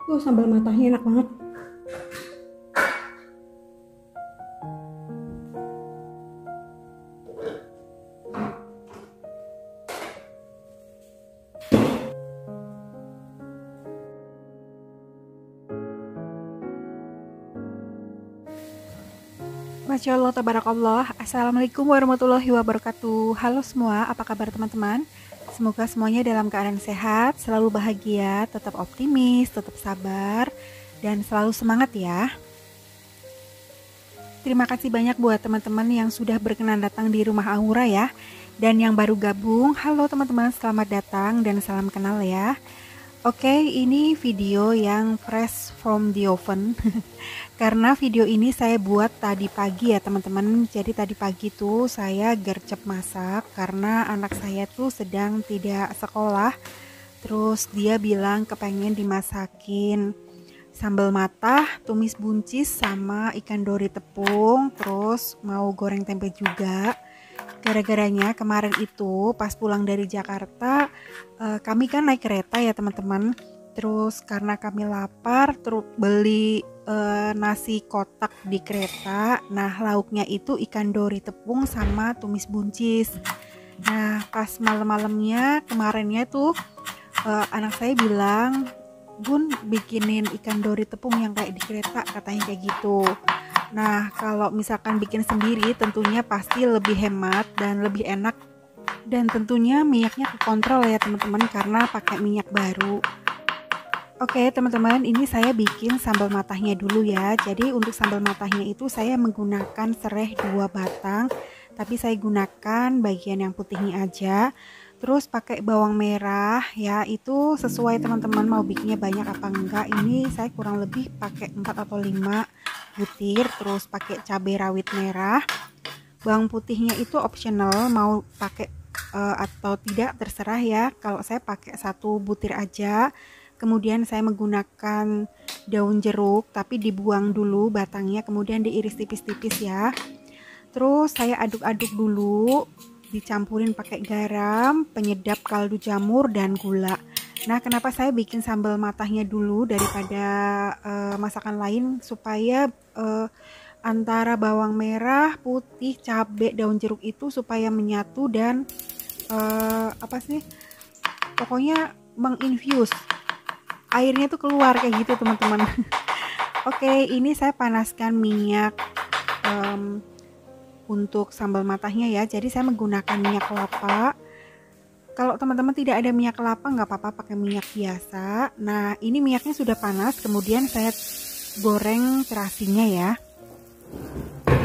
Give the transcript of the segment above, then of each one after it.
Sambal matahnya enak banget. Masya Allah, tabarakallah. Assalamualaikum warahmatullahi wabarakatuh. Halo semua, apa kabar teman-teman? Semoga semuanya dalam keadaan sehat, selalu bahagia, tetap optimis, tetap sabar, dan selalu semangat ya. Terima kasih banyak buat teman-teman yang sudah berkenan datang di rumah Aura ya. Dan yang baru gabung, halo teman-teman, selamat datang dan salam kenal ya. Oke, ini video yang fresh from the oven. Karena video ini saya buat tadi pagi ya teman-teman. Jadi tadi pagi tuh saya gercep masak karena anak saya tuh sedang tidak sekolah. Terus dia bilang kepengen dimasakin sambal matah, tumis buncis sama ikan dori tepung. Terus mau goreng tempe juga. Gara-garanya kemarin itu pas pulang dari Jakarta, kami kan naik kereta ya teman-teman. Terus karena kami lapar, terus beli nasi kotak di kereta. Nah lauknya itu ikan dori tepung sama tumis buncis. Nah pas malam-malamnya kemarinnya tuh anak saya bilang, Bun bikinin ikan dori tepung yang kayak di kereta, katanya kayak gitu. Nah kalau misalkan bikin sendiri tentunya pasti lebih hemat dan lebih enak. Dan tentunya minyaknya kekontrol ya teman-teman karena pakai minyak baru. Oke teman-teman, ini saya bikin sambal matahnya dulu ya. Jadi untuk sambal matahnya itu saya menggunakan serai 2 batang, tapi saya gunakan bagian yang putihnya aja. Terus pakai bawang merah ya, itu sesuai teman-teman mau bikinnya banyak apa enggak. Ini saya kurang lebih pakai 4 atau 5 butir. Terus pakai cabai rawit merah. Bawang putihnya itu optional, mau pakai atau tidak terserah ya. Kalau saya pakai 1 butir aja. Kemudian saya menggunakan daun jeruk tapi dibuang dulu batangnya, kemudian diiris tipis-tipis ya. Terus saya aduk-aduk dulu, dicampurin pakai garam, penyedap kaldu jamur dan gula. Nah kenapa saya bikin sambal matahnya dulu daripada masakan lain, supaya antara bawang merah, putih, cabai, daun jeruk itu supaya menyatu dan pokoknya menginfuse airnya tuh keluar kayak gitu teman-teman. Oke, ini saya panaskan minyak untuk sambal matahnya ya. Jadi saya menggunakan minyak kelapa. Kalau teman-teman tidak ada minyak kelapa nggak apa-apa, pakai minyak biasa. Nah ini minyaknya sudah panas, kemudian saya goreng terasinya ya.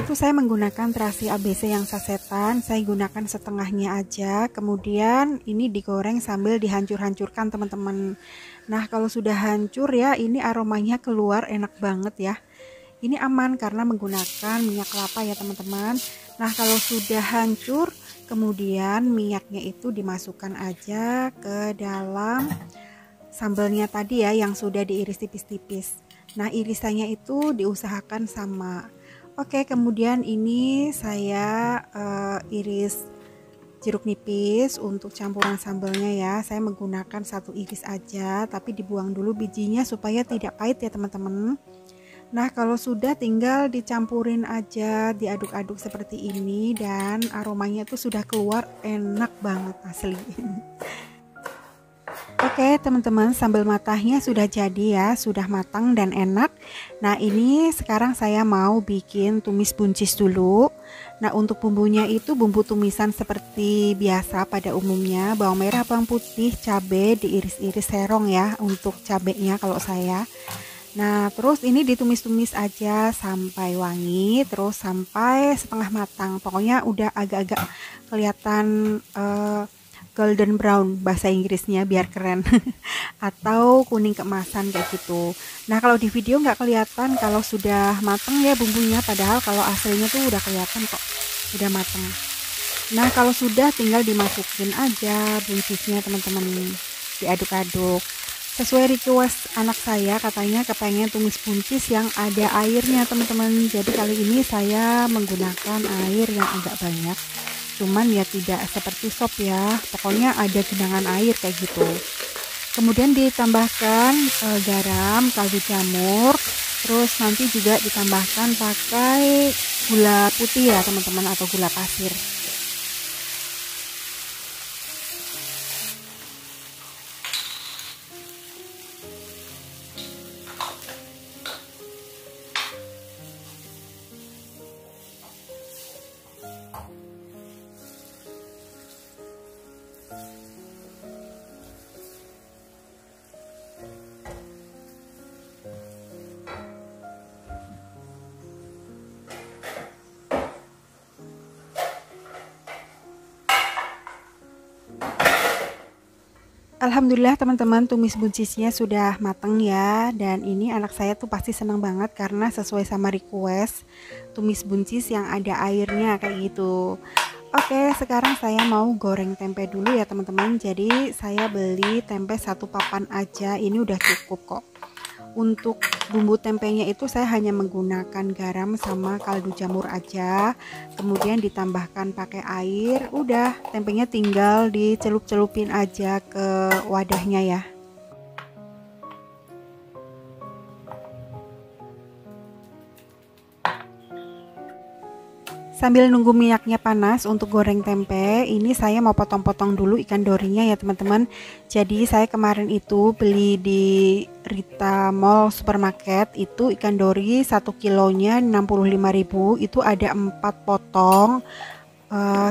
Itu saya menggunakan terasi ABC yang sasetan, saya gunakan setengahnya aja. Kemudian ini digoreng sambil dihancur-hancurkan teman-teman. Nah kalau sudah hancur ya, ini aromanya keluar enak banget ya. Ini aman karena menggunakan minyak kelapa ya teman-teman. Nah kalau sudah hancur, kemudian minyaknya itu dimasukkan aja ke dalam sambalnya tadi ya, yang sudah diiris tipis-tipis. Nah irisannya itu diusahakan sama. Oke, kemudian ini saya iris jeruk nipis untuk campuran sambalnya ya. Saya menggunakan 1 iris aja, tapi dibuang dulu bijinya supaya tidak pahit ya teman-teman. Nah kalau sudah tinggal dicampurin aja, diaduk-aduk seperti ini, dan aromanya tuh sudah keluar enak banget asli. Oke teman-teman, sambal matahnya sudah jadi ya, sudah matang dan enak. Nah ini sekarang saya mau bikin tumis buncis dulu. Nah untuk bumbunya itu bumbu tumisan seperti biasa pada umumnya, bawang merah, bawang putih, cabai diiris-iris serong ya untuk cabenya kalau saya. Nah terus ini ditumis-tumis aja sampai wangi, terus sampai setengah matang. Pokoknya udah agak-agak kelihatan golden brown bahasa Inggrisnya biar keren. Atau kuning keemasan kayak gitu. Nah kalau di video nggak kelihatan kalau sudah matang ya bumbunya, padahal kalau aslinya tuh udah kelihatan kok udah matang. Nah kalau sudah tinggal dimasukin aja buncisnya teman-teman, diaduk-aduk sesuai request anak saya. Katanya kepengen tumis buncis yang ada airnya teman-teman. Jadi kali ini saya menggunakan air yang agak banyak, cuman ya tidak seperti sop ya, pokoknya ada genangan air kayak gitu. Kemudian ditambahkan garam, kaldu jamur, terus nanti juga ditambahkan pakai gula putih ya teman-teman, atau gula pasir. Alhamdulillah teman-teman, tumis buncisnya sudah matang ya. Dan ini anak saya tuh pasti senang banget karena sesuai sama request tumis buncis yang ada airnya kayak gitu. Oke, sekarang saya mau goreng tempe dulu ya teman-teman. Jadi saya beli tempe 1 papan aja, ini udah cukup kok. Untuk bumbu tempenya itu saya hanya menggunakan garam sama kaldu jamur aja, kemudian ditambahkan pakai air. Udah, tempenya tinggal dicelup-celupin aja ke wadahnya ya. Sambil nunggu minyaknya panas untuk goreng tempe, ini saya mau potong-potong dulu ikan dorinya ya teman-teman. Jadi saya kemarin itu beli di Rita Mall Supermarket, itu ikan dori 1 kilonya 65.000, itu ada 4 potong.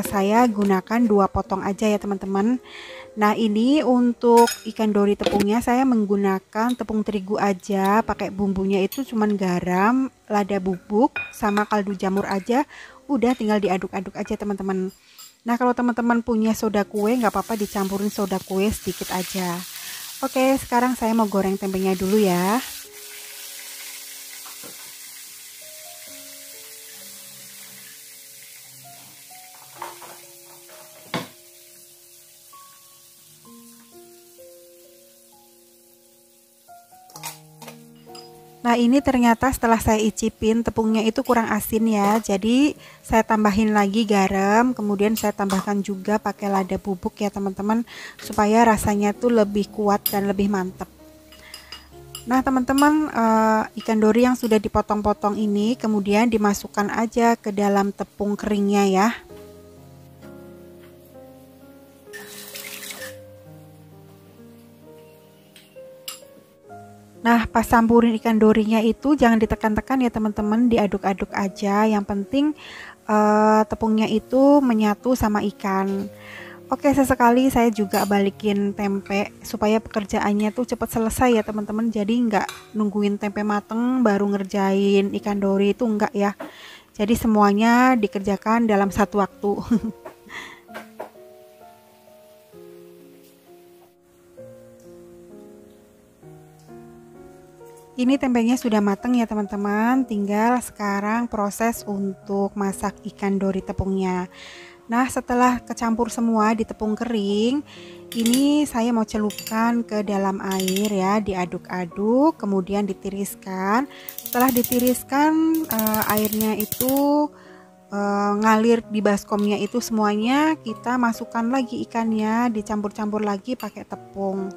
Saya gunakan 2 potong aja ya teman-teman. Nah ini untuk ikan dori tepungnya saya menggunakan tepung terigu aja, pakai bumbunya itu cuman garam, lada bubuk, sama kaldu jamur aja. Udah tinggal diaduk-aduk aja teman-teman. Nah kalau teman-teman punya soda kue nggak apa-apa dicampurin soda kue sedikit aja. Oke, sekarang saya mau goreng tempenya dulu ya. Nah ini ternyata setelah saya icipin tepungnya itu kurang asin ya, jadi saya tambahin lagi garam, kemudian saya tambahkan juga pakai lada bubuk ya teman-teman, supaya rasanya tuh lebih kuat dan lebih mantap. Nah teman-teman, ikan dori yang sudah dipotong-potong ini kemudian dimasukkan aja ke dalam tepung keringnya ya. Nah pas campurin ikan dorinya itu jangan ditekan-tekan ya teman-teman, diaduk-aduk aja, yang penting tepungnya itu menyatu sama ikan. Oke, sesekali saya juga balikin tempe supaya pekerjaannya tuh cepat selesai ya teman-teman, jadi nggak nungguin tempe mateng baru ngerjain ikan dori, itu enggak ya, jadi semuanya dikerjakan dalam satu waktu. Ini tempenya sudah matang ya teman-teman, tinggal sekarang proses untuk masak ikan dori tepungnya. Nah setelah kecampur semua di tepung kering, ini saya mau celupkan ke dalam air ya, diaduk-aduk kemudian ditiriskan. Setelah ditiriskan airnya itu ngalir di baskomnya itu semuanya, kita masukkan lagi ikannya, dicampur-campur lagi pakai tepung.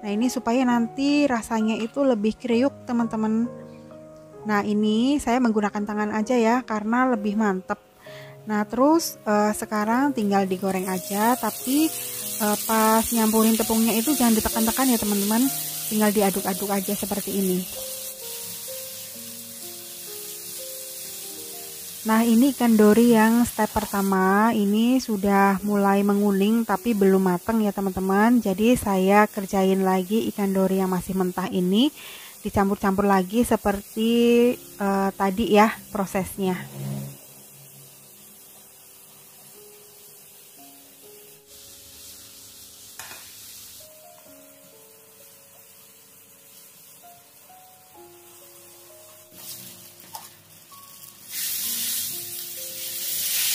Nah ini supaya nanti rasanya itu lebih kriuk teman-teman. Nah ini saya menggunakan tangan aja ya karena lebih mantep. Nah terus sekarang tinggal digoreng aja, tapi pas nyampurin tepungnya itu jangan ditekan-tekan ya teman-teman, tinggal diaduk-aduk aja seperti ini. Nah ini ikan dori yang step pertama ini sudah mulai menguning tapi belum matang ya teman-teman. Jadi saya kerjain lagi ikan dori yang masih mentah ini, dicampur-campur lagi seperti tadi ya prosesnya.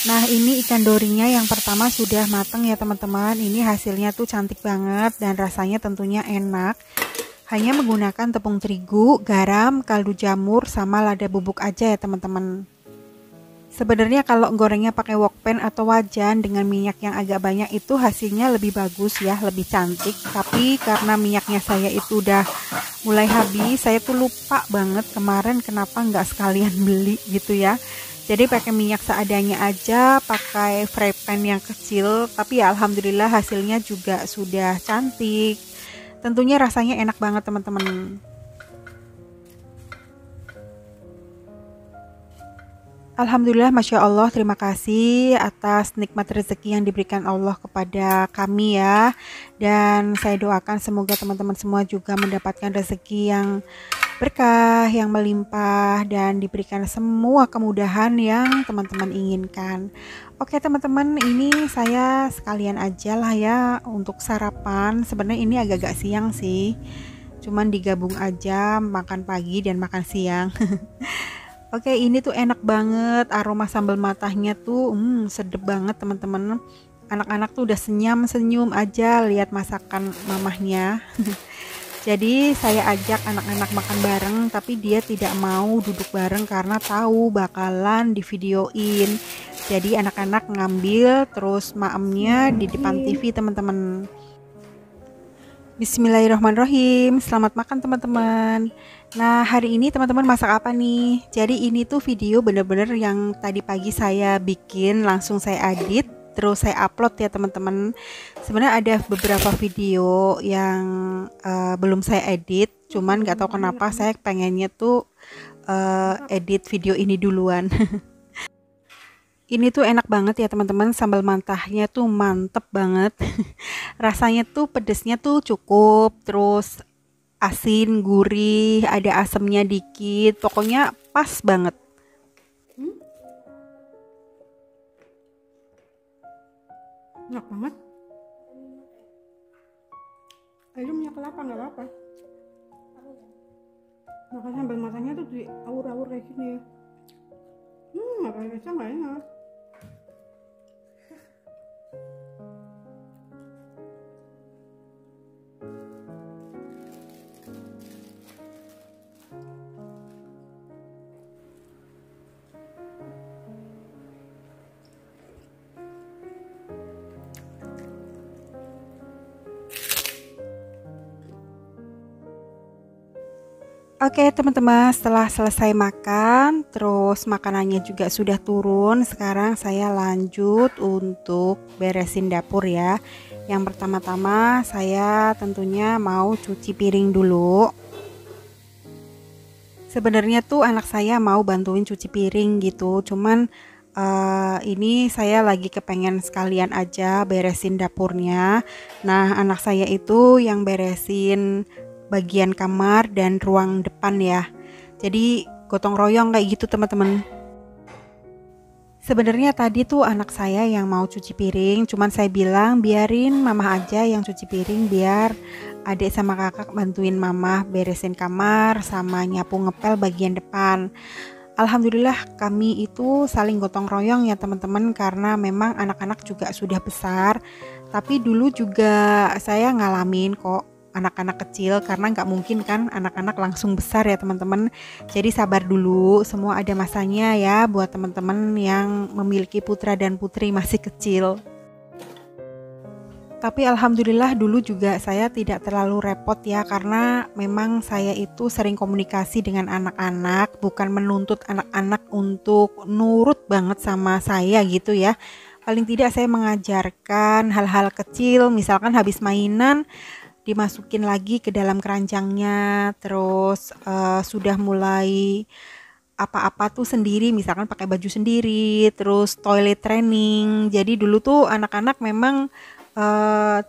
Nah ini ikan dorinya yang pertama sudah matang ya teman-teman. Ini hasilnya tuh cantik banget dan rasanya tentunya enak. Hanya menggunakan tepung terigu, garam, kaldu jamur, sama lada bubuk aja ya teman-teman. Sebenarnya kalau gorengnya pakai wokpan atau wajan dengan minyak yang agak banyak itu hasilnya lebih bagus ya, lebih cantik. Tapi karena minyaknya saya itu udah mulai habis, saya tuh lupa banget kemarin kenapa nggak sekalian beli gitu ya. Jadi pakai minyak seadanya aja, pakai fry pan yang kecil. Tapi ya alhamdulillah hasilnya juga sudah cantik. Tentunya rasanya enak banget teman-teman. Alhamdulillah, Masya Allah, terima kasih atas nikmat rezeki yang diberikan Allah kepada kami ya. Dan saya doakan semoga teman-teman semua juga mendapatkan rezeki yang berkah, yang melimpah, dan diberikan semua kemudahan yang teman-teman inginkan. Oke teman-teman, ini saya sekalian aja lah ya untuk sarapan. Sebenarnya ini agak-agak siang sih, cuman digabung aja makan pagi dan makan siang. Oke, ini tuh enak banget, aroma sambal matahnya tuh sedep banget teman-teman. Anak-anak tuh udah senyum-senyum aja lihat masakan mamahnya. Jadi saya ajak anak-anak makan bareng, tapi dia tidak mau duduk bareng karena tahu bakalan divideoin. Jadi anak-anak ngambil terus maemnya di depan TV teman-teman. Bismillahirrahmanirrahim. Selamat makan teman-teman. Nah, hari ini teman-teman masak apa nih? Jadi ini tuh video bener-bener yang tadi pagi saya bikin, langsung saya edit, terus saya upload ya teman-teman. Sebenarnya ada beberapa video yang belum saya edit, cuman nggak tahu kenapa saya pengennya tuh edit video ini duluan. Ini tuh enak banget ya teman-teman, sambal mantahnya tuh mantep banget. Rasanya tuh pedesnya tuh cukup, terus asin, gurih, ada asamnya dikit, pokoknya pas banget. Enak banget. Ayo minyak kelapa nggak apa-apa. Makan sambal matahnya tuh di awur-awur kayak gini ya. Makan kecap nggak enak. Oke teman-teman, setelah selesai makan, terus makanannya juga sudah turun. Sekarang saya lanjut untuk beresin dapur ya. Yang pertama-tama saya tentunya mau cuci piring dulu. Sebenarnya tuh anak saya mau bantuin cuci piring gitu, cuman ini saya lagi kepengen sekalian aja beresin dapurnya. Nah, anak saya itu yang beresin bagian kamar dan ruang depan ya. Jadi gotong royong kayak gitu teman-teman. Sebenarnya tadi tuh anak saya yang mau cuci piring, cuman saya bilang biarin mama aja yang cuci piring biar adik sama kakak bantuin mama beresin kamar sama nyapu ngepel bagian depan. Alhamdulillah kami itu saling gotong royong ya teman-teman, karena memang anak-anak juga sudah besar. Tapi dulu juga saya ngalamin kok anak-anak kecil, karena nggak mungkin kan anak-anak langsung besar ya teman-teman. Jadi sabar dulu, semua ada masanya ya buat teman-teman yang memiliki putra dan putri masih kecil. Tapi alhamdulillah dulu juga saya tidak terlalu repot ya, karena memang saya itu sering komunikasi dengan anak-anak, bukan menuntut anak-anak untuk nurut banget sama saya gitu ya. Paling tidak saya mengajarkan hal-hal kecil, misalkan habis mainan dimasukin lagi ke dalam keranjangnya, terus sudah mulai apa-apa tuh sendiri, misalkan pakai baju sendiri, terus toilet training. Jadi dulu tuh anak-anak memang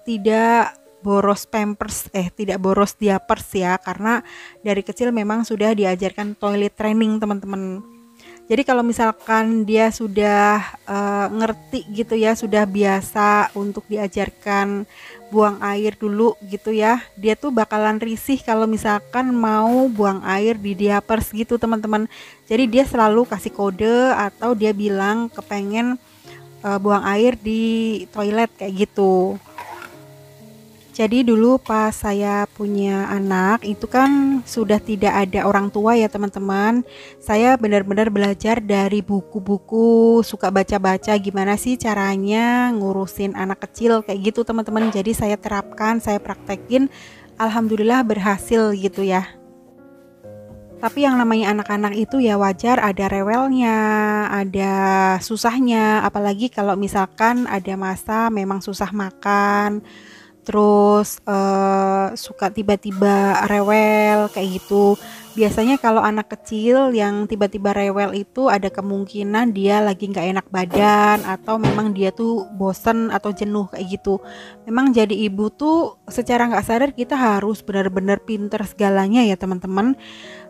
tidak boros pampers, tidak boros diapers ya, karena dari kecil memang sudah diajarkan toilet training teman-teman. Jadi kalau misalkan dia sudah ngerti gitu ya, sudah biasa untuk diajarkan buang air dulu gitu ya, dia tuh bakalan risih kalau misalkan mau buang air di diapers gitu teman-teman. Jadi dia selalu kasih kode atau dia bilang kepengen buang air di toilet kayak gitu. Jadi dulu pas saya punya anak itu kan sudah tidak ada orang tua ya teman-teman. Saya benar-benar belajar dari buku-buku, suka baca-baca gimana sih caranya ngurusin anak kecil kayak gitu teman-teman. Jadi saya terapkan, saya praktekin, alhamdulillah berhasil gitu ya. Tapi yang namanya anak-anak itu ya wajar ada rewelnya, ada susahnya, apalagi kalau misalkan ada masa memang susah makan, terus suka tiba-tiba rewel kayak gitu. Biasanya kalau anak kecil yang tiba-tiba rewel itu ada kemungkinan dia lagi nggak enak badan atau memang dia tuh bosen atau jenuh kayak gitu. Memang jadi ibu tuh secara nggak sadar kita harus benar-benar pinter segalanya ya teman-teman.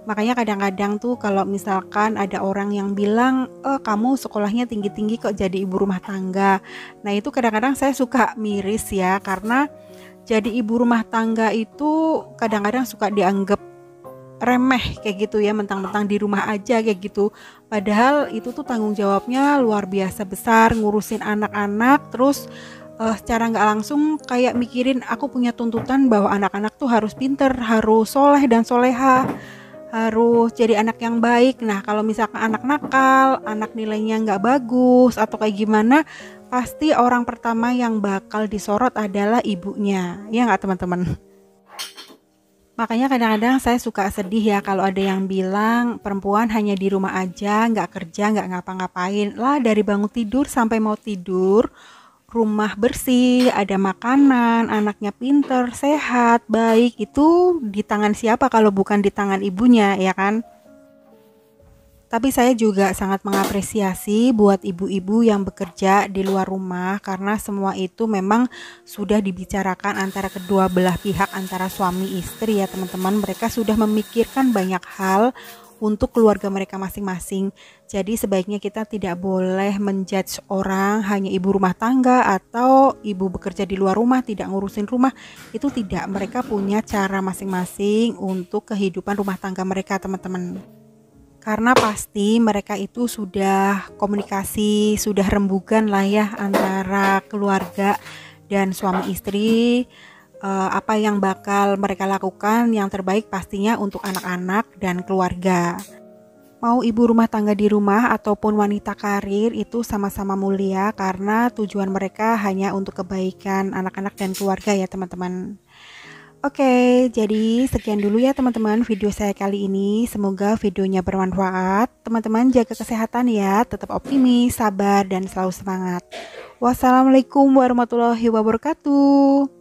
Makanya kadang-kadang tuh kalau misalkan ada orang yang bilang, kamu sekolahnya tinggi-tinggi kok jadi ibu rumah tangga. Nah itu kadang-kadang saya suka miris ya, karena jadi ibu rumah tangga itu kadang-kadang suka dianggap remeh kayak gitu ya, mentang-mentang di rumah aja kayak gitu. Padahal itu tuh tanggung jawabnya luar biasa besar, ngurusin anak-anak, terus secara nggak langsung kayak mikirin aku punya tuntutan bahwa anak-anak tuh harus pinter, harus soleh dan soleha, harus jadi anak yang baik. Nah kalau misalkan anak nakal, anak nilainya nggak bagus atau kayak gimana, pasti orang pertama yang bakal disorot adalah ibunya, ya nggak teman-teman? Makanya kadang-kadang saya suka sedih ya kalau ada yang bilang perempuan hanya di rumah aja, nggak kerja, nggak ngapa-ngapain. Lah dari bangun tidur sampai mau tidur, rumah bersih, ada makanan, anaknya pinter, sehat, baik, itu di tangan siapa kalau bukan di tangan ibunya, ya kan? Tapi saya juga sangat mengapresiasi buat ibu-ibu yang bekerja di luar rumah karena semua itu memang sudah dibicarakan antara kedua belah pihak, antara suami istri ya teman-teman. Mereka sudah memikirkan banyak hal untuk keluarga mereka masing-masing. Jadi sebaiknya kita tidak boleh menjudge orang hanya ibu rumah tangga atau ibu bekerja di luar rumah tidak ngurusin rumah. Itu tidak, mereka punya cara masing-masing untuk kehidupan rumah tangga mereka teman-teman. Karena pasti mereka itu sudah komunikasi, sudah rembugan lah ya antara keluarga dan suami istri, apa yang bakal mereka lakukan yang terbaik pastinya untuk anak-anak dan keluarga. Mau ibu rumah tangga di rumah ataupun wanita karir itu sama-sama mulia karena tujuan mereka hanya untuk kebaikan anak-anak dan keluarga ya teman-teman. Oke, jadi sekian dulu ya teman-teman video saya kali ini. Semoga videonya bermanfaat. Teman-teman jaga kesehatan ya, tetap optimis, sabar, dan selalu semangat. Wassalamualaikum warahmatullahi wabarakatuh.